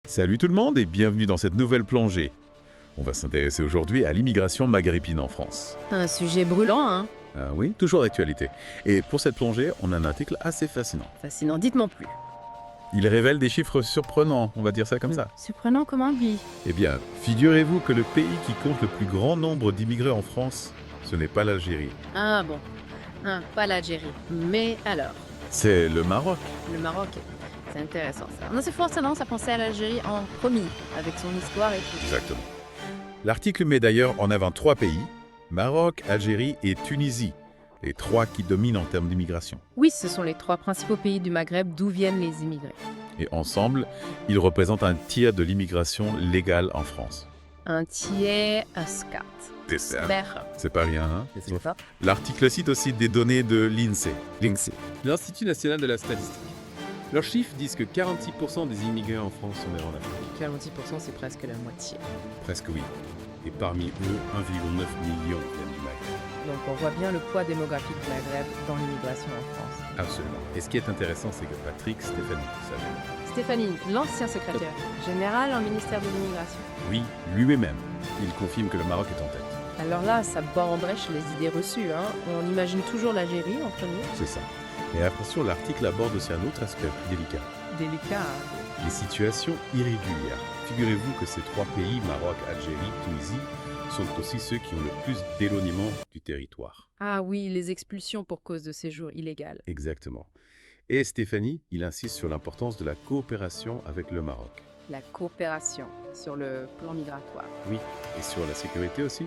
Salut tout le monde et bienvenue dans cette nouvelle plongée. On va s'intéresser aujourd'hui à l'immigration maghrébine en France. Un sujet brûlant, hein? Ah oui, toujours d'actualité. Et pour cette plongée, on a un article assez fascinant. Fascinant, dites-moi plus. Il révèle des chiffres surprenants, on va dire ça comme ça. Surprenant comment lui? Eh bien, figurez-vous que le pays qui compte le plus grand nombre d'immigrés en France, ce n'est pas l'Algérie, Ah bon, pas l'Algérie. Mais alors, c'est le Maroc. le Maroc, c'est intéressant ça. On a forcément tendance à penser à l'Algérie en premier, avec son histoire et tout. Exactement. L'article met d'ailleurs en avant 3 pays, Maroc, Algérie et Tunisie, les 3 qui dominent en termes d'immigration. Oui, ce sont les 3 principaux pays du Maghreb d'où viennent les immigrés. Et ensemble, ils représentent un tiers de l'immigration légale en France. Un tiers à scat. C'est ça. Berre. C'est pas rien, hein? C'est ça. L'article cite aussi des données de l'INSEE. L'Institut national de la statistique. Leurs chiffres disent que 46% des immigrés en France sont nés en Afrique. 46%, c'est presque la moitié. Presque oui. Et parmi eux, 1,9 million viennent du Maghreb. Donc on voit bien le poids démographique du Maghreb dans l'immigration en France. Absolument. Et ce qui est intéressant, c'est que Patrick Stéphanie, savez, Stéphanie, l'ancien secrétaire général en ministère de l'immigration. Oui, lui-même. il confirme que le Maroc est en tête. Alors là, ça bat en brèche les idées reçues. Hein. On imagine toujours l'Algérie en premier. C'est ça. Et attention, l'article aborde aussi un autre aspect plus délicat. Délicat. Hein. Les situations irrégulières. Figurez-vous que ces 3 pays, Maroc, Algérie, Tunisie, sont aussi ceux qui ont le plus d'éloignement du territoire. Ah oui, les expulsions pour cause de séjour illégal. Exactement. Et Stéphanie, il insiste sur l'importance de la coopération avec le Maroc. La coopération sur le plan migratoire. Oui, et sur la sécurité aussi.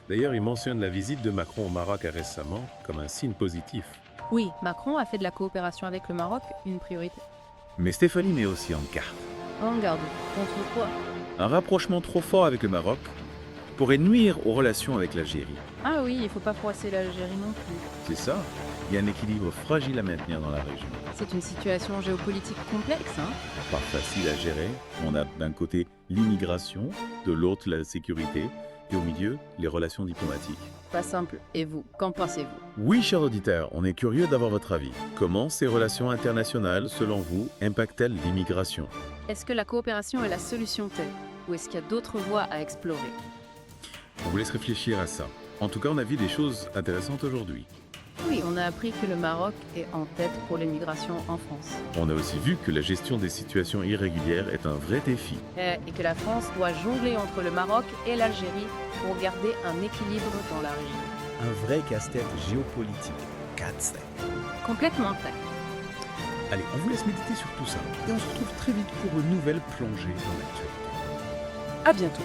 D'ailleurs, il mentionne la visite de Macron au Maroc récemment comme un signe positif. Oui, Macron a fait de la coopération avec le Maroc une priorité. Mais Stéphanie met aussi en garde. En garde, contre quoi? Un rapprochement trop fort avec le Maroc pourrait nuire aux relations avec l'Algérie. Ah oui, il faut pas froisser l'Algérie non plus. C'est ça. Il y a un équilibre fragile à maintenir dans la région. C'est une situation géopolitique complexe, hein? Pas facile à gérer. On a d'un côté l'immigration, de l'autre la sécurité, et au milieu, les relations diplomatiques. Pas simple. Et vous, qu'en pensez-vous? Oui, chers auditeurs, on est curieux d'avoir votre avis. Comment ces relations internationales, selon vous, impactent-elles l'immigration? Est-ce que la coopération est la solution T? Ou est-ce qu'il y a d'autres voies à explorer? On vous laisse réfléchir à ça. En tout cas, on a vu des choses intéressantes aujourd'hui. Oui, on a appris que le Maroc est en tête pour l'immigration en France. On a aussi vu que la gestion des situations irrégulières est un vrai défi. Et que la France doit jongler entre le Maroc et l'Algérie pour garder un équilibre dans la région. Un vrai casse-tête géopolitique. Casse-tête. Complètement fait. Allez, on vous laisse méditer sur tout ça. Et on se retrouve très vite pour une nouvelle plongée dans l'actualité. À bientôt.